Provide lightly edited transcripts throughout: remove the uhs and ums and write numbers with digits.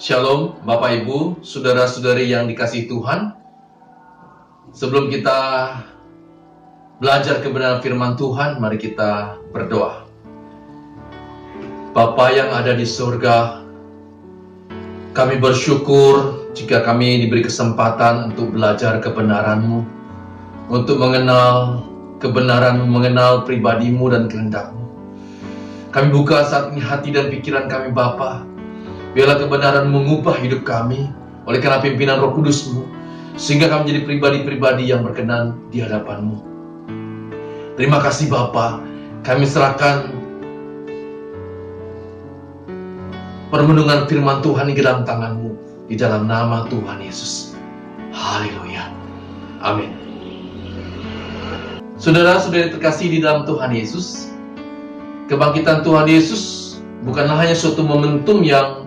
Shalom Bapak Ibu, Saudara-saudari yang dikasihi Tuhan. Sebelum kita belajar kebenaran firman Tuhan, mari kita berdoa. Bapa yang ada di surga, kami bersyukur jika kami diberi kesempatan untuk belajar kebenaran-Mu, untuk mengenal kebenaran-Mu, mengenal pribadi-Mu dan kehendak-Mu. Kami buka saat ini hati dan pikiran kami Bapa. Biarlah kebenaran mengubah hidup kami oleh karena pimpinan Roh Kudus-Mu, sehingga kami menjadi pribadi-pribadi yang berkenan di hadapan-Mu. Terima kasih Bapa, kami serahkan permenungan firman Tuhan ke dalam tangan-Mu, di dalam nama Tuhan Yesus. Haleluya. Amin. Saudara-saudari terkasih di dalam Tuhan Yesus, kebangkitan Tuhan Yesus bukanlah hanya suatu momentum yang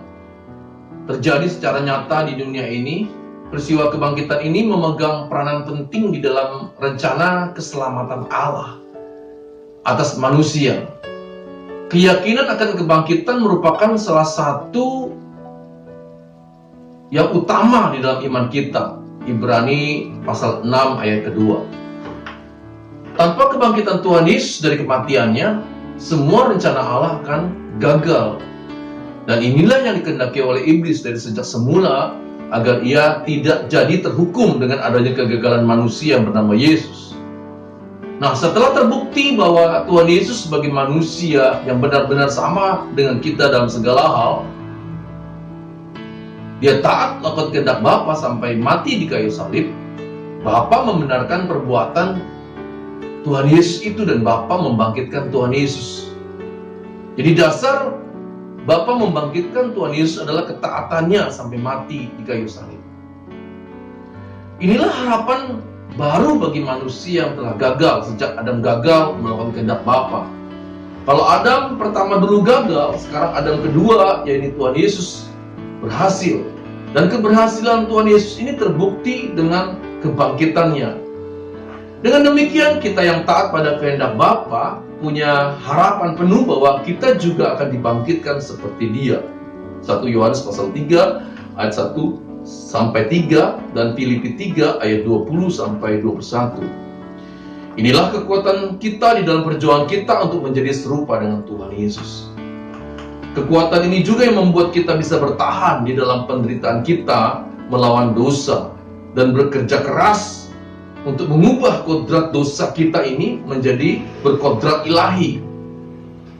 terjadi secara nyata di dunia ini. Peristiwa kebangkitan ini memegang peranan penting di dalam rencana keselamatan Allah atas manusia. Keyakinan akan kebangkitan merupakan salah satu yang utama di dalam iman kita. Ibrani pasal 6 ayat kedua. Tanpa kebangkitan Tuhan Yesus dari kematiannya, semua rencana Allah akan gagal. Dan inilah yang dikehendaki oleh iblis dari sejak semula, agar ia tidak jadi terhukum dengan adanya kegagalan manusia yang bernama Yesus. Nah, setelah terbukti bahwa Tuhan Yesus sebagai manusia yang benar-benar sama dengan kita dalam segala hal, dia taat melakukan kehendak Bapa sampai mati di kayu salib. Bapa membenarkan perbuatan Tuhan Yesus itu dan Bapa membangkitkan Tuhan Yesus. Jadi dasar Bapa membangkitkan Tuhan Yesus adalah ketaatannya sampai mati di kayu salib. Inilah harapan baru bagi manusia yang telah gagal sejak Adam gagal melakukan kehendak Bapa. Kalau Adam pertama dulu gagal, sekarang Adam kedua, yaitu Tuhan Yesus, berhasil. Dan keberhasilan Tuhan Yesus ini terbukti dengan kebangkitannya. Dengan demikian, kita yang taat pada kehendak Bapa punya harapan penuh bahwa kita juga akan dibangkitkan seperti Dia. 1 Yohanes pasal 3 ayat 1 sampai 3 dan Filipi 3 ayat 20 sampai 21. Inilah kekuatan kita di dalam perjuangan kita untuk menjadi serupa dengan Tuhan Yesus. Kekuatan ini juga yang membuat kita bisa bertahan di dalam penderitaan kita melawan dosa dan bekerja keras untuk mengubah kodrat dosa kita ini menjadi berkodrat ilahi.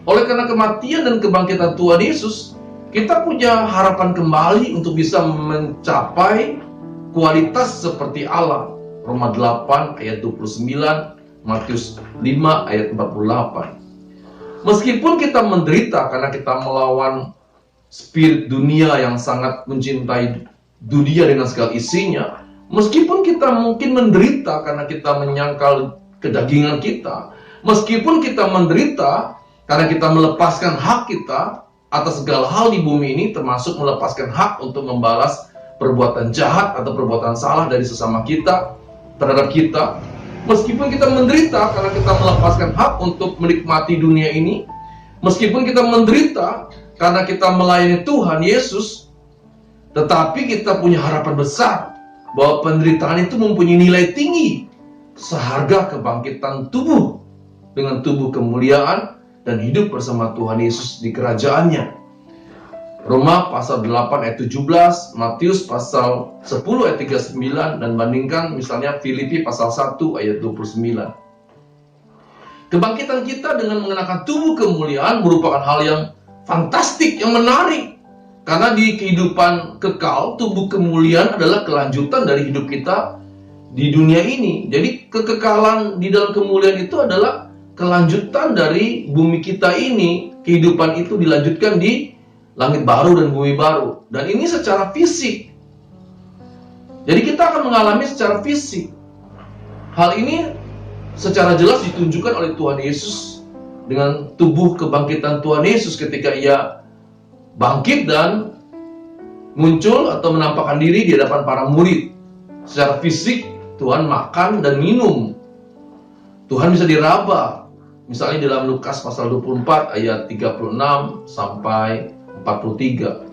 Oleh karena kematian dan kebangkitan Tuhan Yesus, kita punya harapan kembali untuk bisa mencapai kualitas seperti Allah. Roma 8 ayat 29, Matius 5 ayat 48. Meskipun kita menderita karena kita melawan spirit dunia yang sangat mencintai dunia dengan segala isinya, meskipun kita mungkin menderita karena kita menyangkal kedagingan kita, meskipun kita menderita karena kita melepaskan hak kita atas segala hal di bumi ini, termasuk melepaskan hak untuk membalas perbuatan jahat atau perbuatan salah dari sesama kita terhadap kita, meskipun kita menderita karena kita melepaskan hak untuk menikmati dunia ini, meskipun kita menderita karena kita melayani Tuhan Yesus, tetapi kita punya harapan besar bahwa penderitaan itu mempunyai nilai tinggi seharga kebangkitan tubuh dengan tubuh kemuliaan dan hidup bersama Tuhan Yesus di kerajaannya. Roma pasal 8 ayat 17, Matius pasal 10 ayat 39, dan bandingkan misalnya Filipi pasal 1 ayat 29. Kebangkitan kita dengan mengenakan tubuh kemuliaan merupakan hal yang fantastik, yang menarik. Karena di kehidupan kekal, tubuh kemuliaan adalah kelanjutan dari hidup kita di dunia ini. Jadi kekekalan di dalam kemuliaan itu adalah kelanjutan dari bumi kita ini. Kehidupan itu dilanjutkan di langit baru dan bumi baru. Dan ini secara fisik. Jadi kita akan mengalami secara fisik. Hal ini secara jelas ditunjukkan oleh Tuhan Yesus dengan tubuh kebangkitan Tuhan Yesus ketika Ia bangkit dan muncul atau menampakkan diri di hadapan para murid. Secara fisik, Tuhan makan dan minum. Tuhan bisa diraba. Misalnya dalam Lukas pasal 24 ayat 36 sampai 43.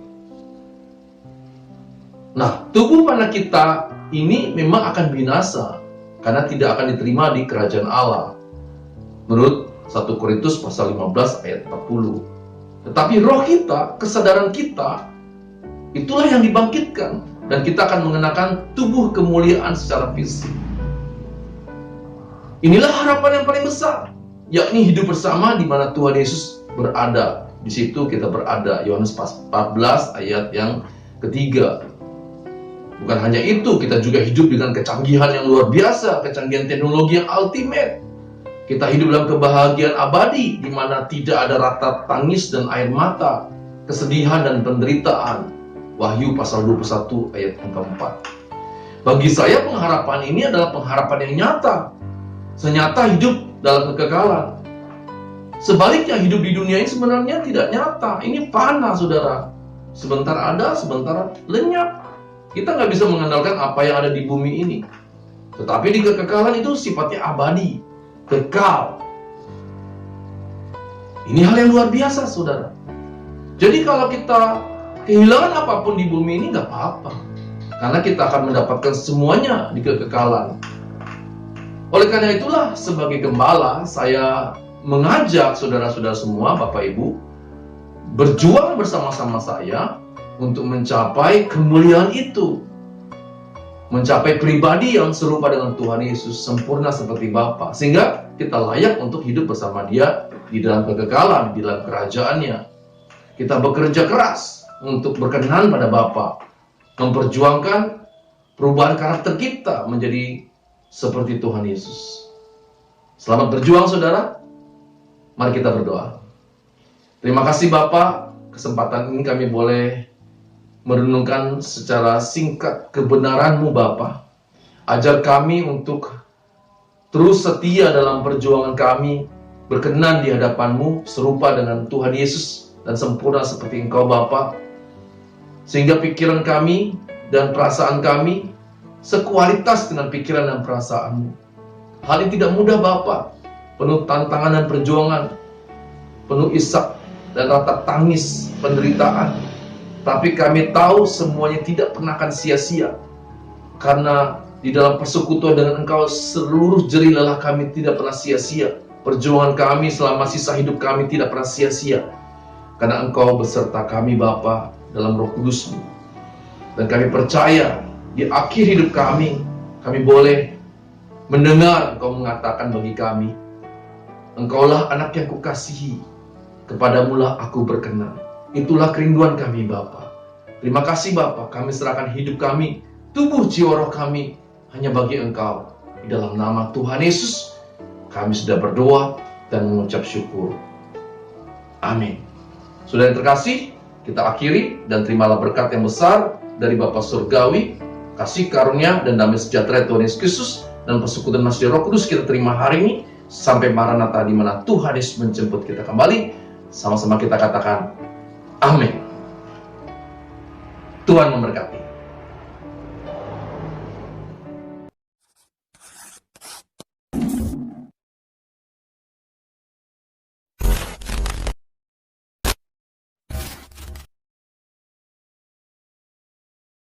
Nah, tubuh fana kita ini memang akan binasa karena tidak akan diterima di kerajaan Allah. Menurut 1 Korintus pasal 15 ayat 40. Tetapi roh kita, kesadaran kita, itulah yang dibangkitkan. Dan kita akan mengenakan tubuh kemuliaan secara fisik. Inilah harapan yang paling besar, yakni hidup bersama di mana Tuhan Yesus berada. Di situ kita berada. Yohanes 14 ayat yang ketiga. Bukan hanya itu, kita juga hidup dengan kecanggihan yang luar biasa, kecanggihan teknologi yang ultimate. Kita hidup dalam kebahagiaan abadi, di mana tidak ada rata tangis dan air mata, kesedihan dan penderitaan. Wahyu pasal 21 ayat yang keempat. Bagi saya pengharapan ini adalah pengharapan yang nyata. Senyata hidup dalam kekekalan. Sebaliknya hidup di dunia ini sebenarnya tidak nyata. Ini fana, saudara. Sebentar ada, sebentar lenyap. Kita nggak bisa mengandalkan apa yang ada di bumi ini. Tetapi di kekekalan itu sifatnya abadi, kekal. Ini hal yang luar biasa, saudara. Jadi kalau kita kehilangan apapun di bumi ini nggak apa-apa. Karena kita akan mendapatkan semuanya di kekekalan. Oleh karena itulah, sebagai gembala, saya mengajak saudara-saudara semua, Bapak Ibu, berjuang bersama-sama saya untuk mencapai kemuliaan itu. Mencapai pribadi yang serupa dengan Tuhan Yesus, sempurna seperti Bapa. Sehingga kita layak untuk hidup bersama Dia di dalam kekekalan, di dalam kerajaannya. Kita bekerja keras untuk berkenan pada Bapa. Memperjuangkan perubahan karakter kita menjadi seperti Tuhan Yesus. Selamat berjuang, saudara. Mari kita berdoa. Terima kasih Bapa, kesempatan ini kami boleh merenungkan secara singkat kebenaran-Mu Bapa. Ajar kami untuk terus setia dalam perjuangan kami, berkenan di hadapan-Mu, serupa dengan Tuhan Yesus dan sempurna seperti Engkau Bapa. Sehingga pikiran kami dan perasaan kami sekualitas dengan pikiran dan perasaan-Mu. Hal ini tidak mudah Bapa, penuh tantangan dan perjuangan, penuh isak dan rata tangis penderitaan. Tapi kami tahu semuanya tidak pernah akan sia-sia, karena di dalam persekutuan dengan Engkau seluruh jerih lelah kami tidak pernah sia-sia. Perjuangan kami selama sisa hidup kami tidak pernah sia-sia, karena Engkau beserta kami Bapa dalam Roh Kudus-Mu. Dan kami percaya di akhir hidup kami boleh mendengar Engkau mengatakan bagi kami, Engkaulah anak yang kukasihi, kepadamulah aku berkenan. Itulah kerinduan kami Bapa. Terima kasih Bapa, kami serahkan hidup kami, tubuh jiwa roh kami hanya bagi Engkau. Di dalam nama Tuhan Yesus kami sudah berdoa dan mengucap syukur. Amin. Saudara yang terkasih, kita akhiri dan terimalah berkat yang besar dari Bapa Surgawi, kasih karunia dan damai sejahtera Tuhan Yesus Kristus dan persekutuan Masih Roh Kudus kita terima hari ini sampai Maranatha, di mana Tuhan Yesus menjemput kita kembali. Sama-sama kita katakan amin. Tuhan memberkati.